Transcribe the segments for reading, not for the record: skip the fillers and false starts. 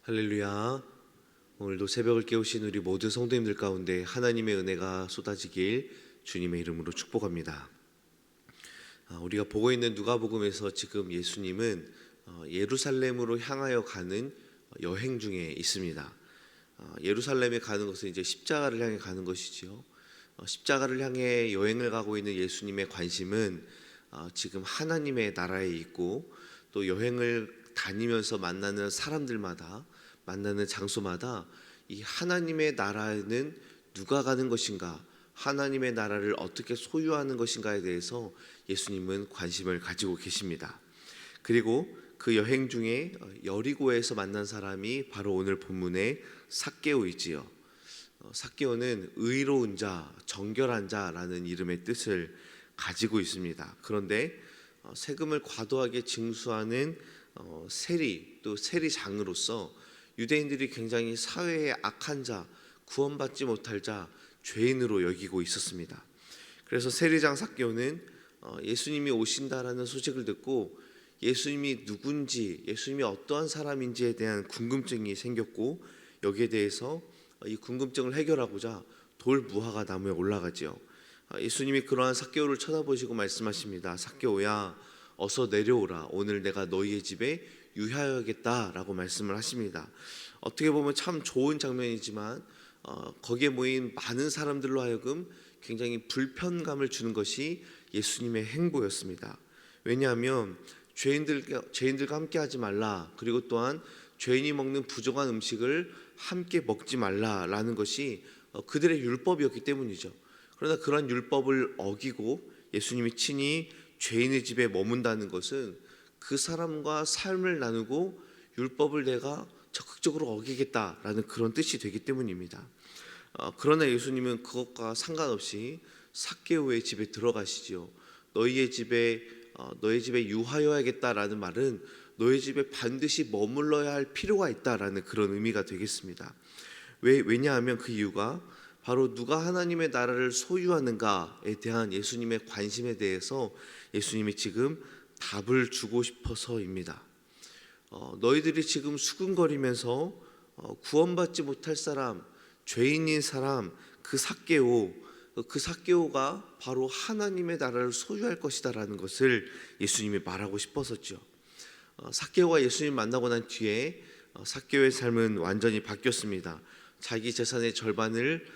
할렐루야. 오늘도 새벽을 깨우신 우리 모든 성도님들 가운데 하나님의 은혜가 쏟아지길 주님의 이름으로 축복합니다. 우리가 보고 있는 누가복음에서 지금 예수님은 예루살렘으로 향하여 가는 여행 중에 있습니다. 예루살렘에 가는 것은 이제 십자가를 향해 가는 것이지요. 십자가를 향해 여행을 가고 있는 예수님의 관심은 지금 하나님의 나라에 있고, 또 여행을 다니면서 만나는 사람들마다, 만나는 장소마다 이 하나님의 나라에는 누가 가는 것인가, 하나님의 나라를 어떻게 소유하는 것인가에 대해서 예수님은 관심을 가지고 계십니다. 그리고 그 여행 중에 여리고에서 만난 사람이 바로 오늘 본문의 삭개오이지요. 삭개오는 의로운 자, 정결한 자라는 이름의 뜻을 가지고 있습니다. 그런데 세금을 과도하게 징수하는 세리, 또 세리장으로서 유대인들이 굉장히 사회의 악한 자, 구원받지 못할 자, 죄인으로 여기고 있었습니다. 그래서 세리장 삭개오는 예수님이 오신다라는 소식을 듣고 예수님이 누군지, 예수님이 어떠한 사람인지에 대한 궁금증이 생겼고, 여기에 대해서 이 궁금증을 해결하고자 돌 무화과 나무에 올라가지요. 예수님이 그러한 삭개오를 쳐다보시고 말씀하십니다. 삭개오야, 어서 내려오라. 오늘 내가 너희의 집에 유하여야겠다라고 말씀을 하십니다. 어떻게 보면 참 좋은 장면이지만 거기에 모인 많은 사람들로 하여금 굉장히 불편감을 주는 것이 예수님의 행보였습니다. 왜냐하면 죄인들과 함께 하지 말라, 그리고 또한 죄인이 먹는 부정한 음식을 함께 먹지 말라라는 것이 그들의 율법이었기 때문이죠. 그러나 그런 율법을 어기고 예수님이 친히 죄인의 집에 머문다는 것은 그 사람과 삶을 나누고 율법을 내가 적극적으로 어기겠다라는 그런 뜻이 되기 때문입니다. 그러나 예수님은 그것과 상관없이 삭개오의 집에 들어가시지요. 너희 집에 유하여야겠다라는 말은 너희 집에 반드시 머물러야 할 필요가 있다라는 그런 의미가 되겠습니다. 왜냐하면 그 이유가 바로 누가 하나님의 나라를 소유하는가에 대한 예수님의 관심에 대해서 예수님이 지금 답을 주고 싶어서입니다. 너희들이 지금 수군거리면서 구원받지 못할 사람, 죄인인 사람, 그 삭개오가 바로 하나님의 나라를 소유할 것이다라는 것을 예수님이 말하고 싶었었죠. 삭개오가 예수님 만나고 난 뒤에 삭개오의 삶은 완전히 바뀌었습니다. 자기 재산의 절반을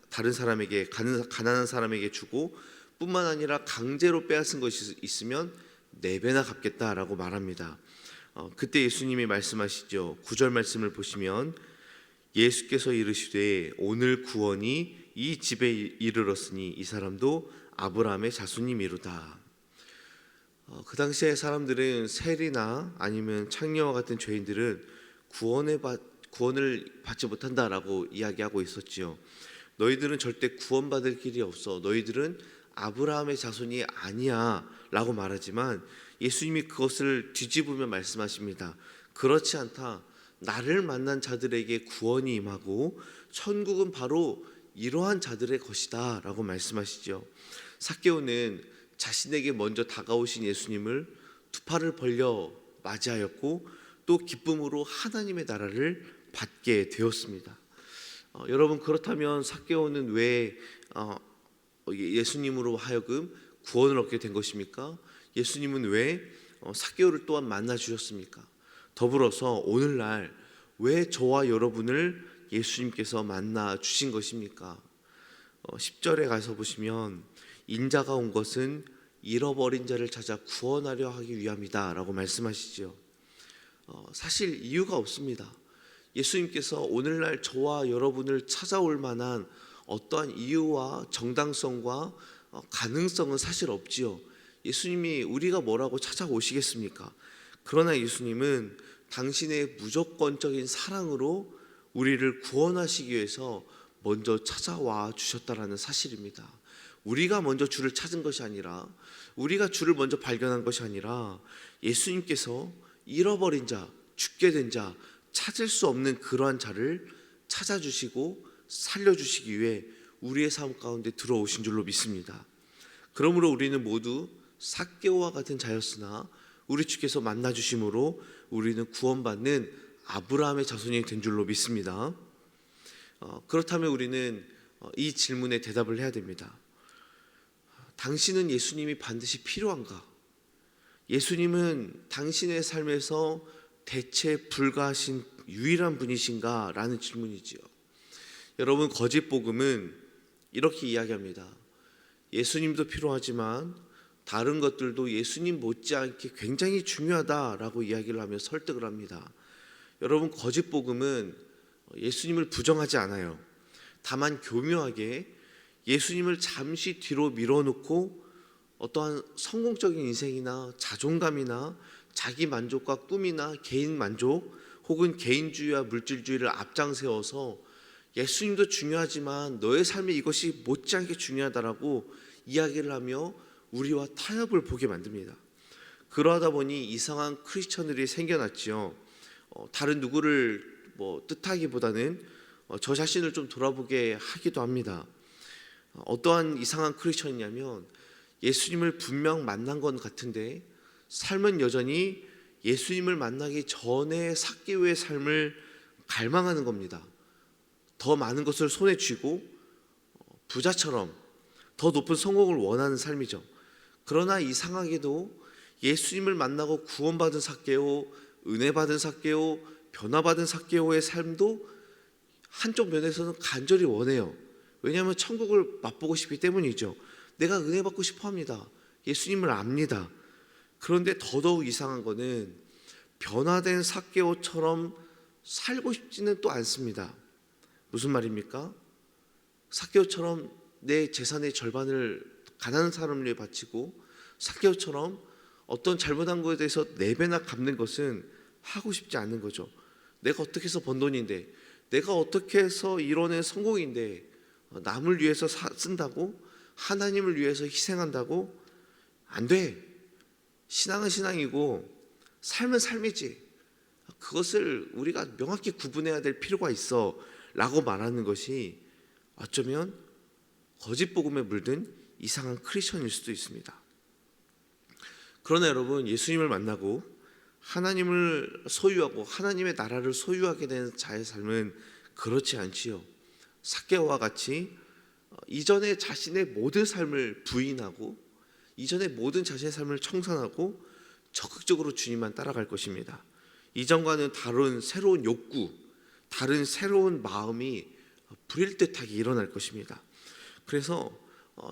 다른 사람에게, 가난한 사람에게 주고, 뿐만 아니라 강제로 빼앗은 것이 있으면 4배나 갚겠다라고 말합니다. 그때 예수님이 말씀하시죠. 9절 말씀을 보시면 예수께서 이르시되 오늘 구원이 이 집에 이르렀으니 이 사람도 아브라함의 자손이미로다. 그 당시에 사람들은 세리나 아니면 창녀와 같은 죄인들은 구원을 받지 못한다라고 이야기하고 있었지요. 너희들은 절대 구원받을 길이 없어, 너희들은 아브라함의 자손이 아니야 라고 말하지만 예수님이 그것을 뒤집으며 말씀하십니다. 그렇지 않다. 나를 만난 자들에게 구원이 임하고 천국은 바로 이러한 자들의 것이다 라고 말씀하시죠. 삭개오는 자신에게 먼저 다가오신 예수님을 두 팔을 벌려 맞이하였고, 또 기쁨으로 하나님의 나라를 받게 되었습니다. 여러분, 그렇다면 삭개오는 왜 예수님으로 하여금 구원을 얻게 된 것입니까? 예수님은 왜 삭개오를 또한 만나 주셨습니까? 더불어서 오늘날 왜 저와 여러분을 예수님께서 만나 주신 것입니까? 10절에 가서 보시면 인자가 온 것은 잃어버린 자를 찾아 구원하려 하기 위함이다 라고 말씀하시죠. 사실 이유가 없습니다. 예수님께서 오늘날 저와 여러분을 찾아올 만한 어떠한 이유와 정당성과 가능성은 사실 없지요. 예수님이 우리가 뭐라고 찾아오시겠습니까? 그러나 예수님은 당신의 무조건적인 사랑으로 우리를 구원하시기 위해서 먼저 찾아와 주셨다라는 사실입니다. 우리가 먼저 주를 찾은 것이 아니라, 우리가 주를 먼저 발견한 것이 아니라 예수님께서 잃어버린 자, 죽게 된 자, 찾을 수 없는 그러한 자를 찾아주시고 살려주시기 위해 우리의 삶 가운데 들어오신 줄로 믿습니다. 그러므로 우리는 모두 삭개오와 같은 자였으나 우리 주께서 만나주심으로 우리는 구원받는 아브라함의 자손이 된 줄로 믿습니다. 그렇다면 우리는 이 질문에 대답을 해야 됩니다. 당신은 예수님이 반드시 필요한가? 예수님은 당신의 삶에서 대체 불가하신 유일한 분이신가? 라는 질문이지요. 여러분, 거짓 복음은 이렇게 이야기합니다. 예수님도 필요하지만 다른 것들도 예수님 못지않게 굉장히 중요하다라고 이야기를 하며 설득을 합니다. 여러분, 거짓 복음은 예수님을 부정하지 않아요. 다만 교묘하게 예수님을 잠시 뒤로 밀어놓고 어떠한 성공적인 인생이나 자존감이나 자기 만족과 꿈이나 개인 만족 혹은 개인주의와 물질주의를 앞장세워서 예수님도 중요하지만 너의 삶에 이것이 못지않게 중요하다라고 이야기를 하며 우리와 타협을 보게 만듭니다. 그러하다 보니 이상한 크리스천들이 생겨났지요. 다른 누구를 뜻하기보다는 저 자신을 좀 돌아보게 하기도 합니다. 어떠한 이상한 크리스천이냐면 예수님을 분명 만난 건 같은데 삶은 여전히 예수님을 만나기 전에 삭개오의 삶을 갈망하는 겁니다. 더 많은 것을 손에 쥐고 부자처럼 더 높은 성공을 원하는 삶이죠. 그러나 이상하게도 예수님을 만나고 구원받은 삭개오, 은혜받은 삭개오, 변화받은 삭개오의 삶도 한쪽 면에서는 간절히 원해요. 왜냐하면 천국을 맛보고 싶기 때문이죠. 내가 은혜 받고 싶어 합니다. 예수님을 압니다. 그런데 더더욱 이상한 거는 변화된 삭개오처럼 살고 싶지는 또 않습니다. 무슨 말입니까? 삭개오처럼 내 재산의 절반을 가난한 사람을 위해 바치고 삭개오처럼 어떤 잘못한 것에 대해서 4배나 갚는 것은 하고 싶지 않은 거죠. 내가 어떻게 해서 번 돈인데, 내가 어떻게 해서 이뤄낸 성공인데 남을 위해서 쓴다고? 하나님을 위해서 희생한다고? 안 돼. 신앙은 신앙이고 삶은 삶이지. 그것을 우리가 명확히 구분해야 될 필요가 있어 라고 말하는 것이 어쩌면 거짓 복음에 물든 이상한 크리스천일 수도 있습니다. 그러나 여러분, 예수님을 만나고 하나님을 소유하고 하나님의 나라를 소유하게 된 자의 삶은 그렇지 않지요. 삭개오와 같이 이전에 자신의 모든 삶을 부인하고 이전에 모든 자신의 삶을 청산하고 적극적으로 주님만 따라갈 것입니다. 이전과는 다른 새로운 욕구, 다른 새로운 마음이 불일 듯하게 일어날 것입니다. 그래서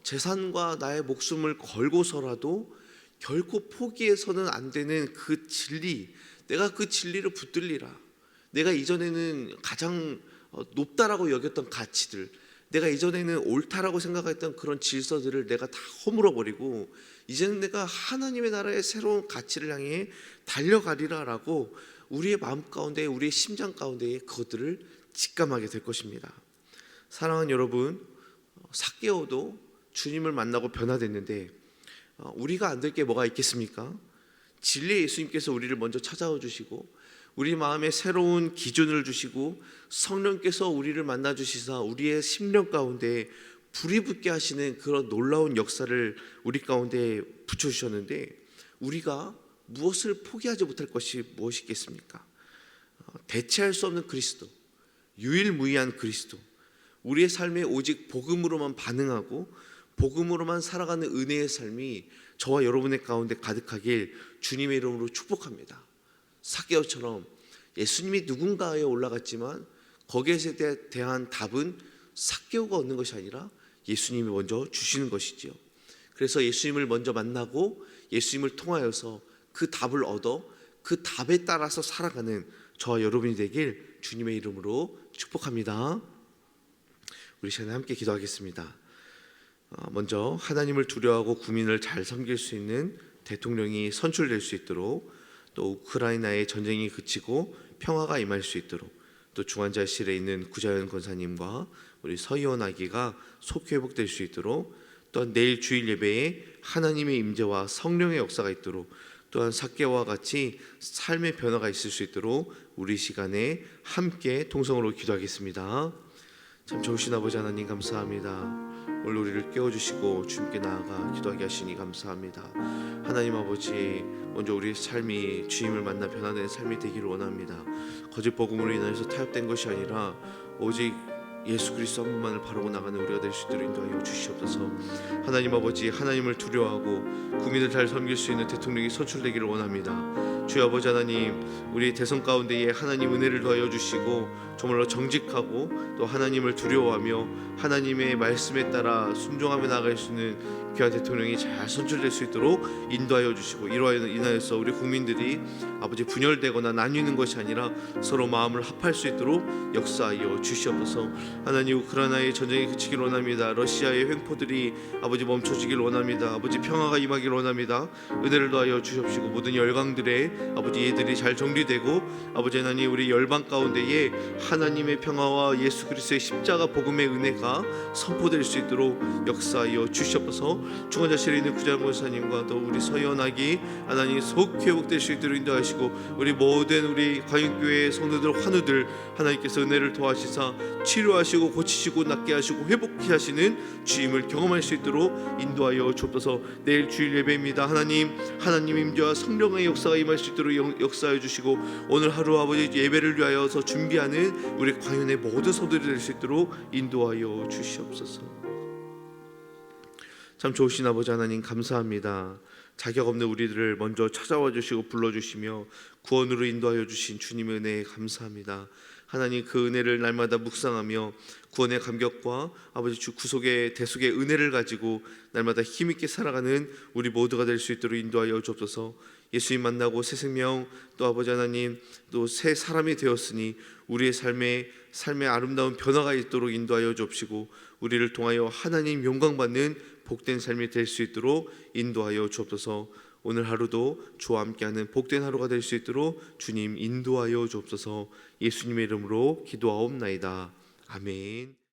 재산과 나의 목숨을 걸고서라도 결코 포기해서는 안 되는 그 진리, 내가 그 진리를 붙들리라. 내가 이전에는 가장 높다라고 여겼던 가치들, 내가 이전에는 옳다라고 생각했던 그런 질서들을 내가 다 허물어버리고 이제는 내가 하나님의 나라의 새로운 가치를 향해 달려가리라라고 우리의 마음 가운데, 우리의 심장 가운데에 그것들을 직감하게 될 것입니다. 사랑하는 여러분, 삭개오도 주님을 만나고 변화됐는데 우리가 안 될 게 뭐가 있겠습니까? 진리의 예수님께서 우리를 먼저 찾아와 주시고 우리 마음에 새로운 기준을 주시고 성령께서 우리를 만나 주시사 우리의 심령 가운데 불이 붙게 하시는 그런 놀라운 역사를 우리 가운데 붙여주셨는데 우리가 무엇을 포기하지 못할 것이 무엇이겠습니까? 대체할 수 없는 그리스도, 유일무이한 그리스도, 우리의 삶에 오직 복음으로만 반응하고 복음으로만 살아가는 은혜의 삶이 저와 여러분의 가운데 가득하길 주님의 이름으로 축복합니다. 삭개오처럼 예수님이 누군가에 올라갔지만 거기에 대한 답은 삭개오가 얻는 것이 아니라 예수님이 먼저 주시는 것이지요. 그래서 예수님을 먼저 만나고 예수님을 통하여서 그 답을 얻어 그 답에 따라서 살아가는 저와 여러분이 되길 주님의 이름으로 축복합니다. 우리 시간에 함께 기도하겠습니다. 먼저 하나님을 두려워하고 국민을 잘 섬길 수 있는 대통령이 선출될 수 있도록, 또 우크라이나의 전쟁이 그치고 평화가 임할 수 있도록, 또 중환자실에 있는 구자연 권사님과 우리 서희원 아기가 속히 회복될 수 있도록, 또한 내일 주일 예배에 하나님의 임재와 성령의 역사가 있도록, 또한 삭개오와 같이 삶의 변화가 있을 수 있도록 우리 시간에 함께 통성으로 기도하겠습니다. 참 좋으신 아버지 하나님 감사합니다. 오늘 우리를 깨워주시고 주님께 나아가 기도하게 하시니 감사합니다. 하나님 아버지, 먼저 우리의 삶이 주님을 만나 변화된 삶이 되기를 원합니다. 거짓 복음으로 인해서 타협된 것이 아니라 오직 예수 그리스도 한 분만을 바라고 나가는 우리가 될 수 있도록 인도하여 주시옵소서. 하나님 아버지, 하나님을 두려워하고 국민을 잘 섬길 수 있는 대통령이 선출되기를 원합니다. 주여 아버지 하나님, 우리 대선 가운데에 하나님 은혜를 더하여 주시고 정말로 정직하고 또 하나님을 두려워하며 하나님의 말씀에 따라 순종하며 나아갈 수 있는 귀한 대통령이 잘 선출될 수 있도록 인도하여 주시고, 이로 인하여서 우리 국민들이 아버지 분열되거나 나뉘는 것이 아니라 서로 마음을 합할 수 있도록 역사하여 주시옵소서. 하나님, 우크라이나의 전쟁이 그치길 원합니다. 러시아의 횡포들이 아버지 멈춰지길 원합니다. 아버지 평화가 임하길 원합니다. 은혜를 더하여 주시옵시고 모든 열강들의 아버지 예들이 잘 정리되고 아버지 하나님, 우리 열방 가운데에 하나님의 평화와 예수 그리스도의 십자가 복음의 은혜가 선포될 수 있도록 역사하여 주시옵소서. 중환자실에 있는 구자 목사님과 또 우리 서연하기 하나님 속 회복될 수 있도록 인도하시고, 우리 모든 우리 광역교회 성도들 환우들 하나님께서 은혜를 도와주시사 치료하시고 고치시고 낫게 하시고 회복케 하시는 주임을 경험할 수 있도록 인도하여 주옵소서. 내일 주일 예배입니다. 하나님 임재와 성령의 역사가 임할 수 있도록 역사해 주시고, 오늘 하루 아버지 예배를 위하여서 준비하는 우리 광연의 모든 성도들이 될 수 있도록 인도하여 주시옵소서. 참 좋으신 아버지 하나님, 감사합니다. 자격 없는 우리들을 먼저 찾아와 주시고 불러주시며 구원으로 인도하여 주신 주님의 은혜에 감사합니다. 하나님, 그 은혜를 날마다 묵상하며 구원의 감격과 아버지 주 구속의 대속의 은혜를 가지고 날마다 힘있게 살아가는 우리 모두가 될 수 있도록 인도하여 주옵소서. 예수님 만나고 새 생명, 또 아버지 하나님 또 새 사람이 되었으니 우리의 삶의 아름다운 변화가 있도록 인도하여 주옵시고, 우리를 통하여 하나님 영광받는 복된 삶이 될 수 있도록 인도하여 주옵소서. 오늘 하루도 주와 함께하는 복된 하루가 될 수 있도록 주님 인도하여 주옵소서. 예수님의 이름으로 기도하옵나이다. 아멘.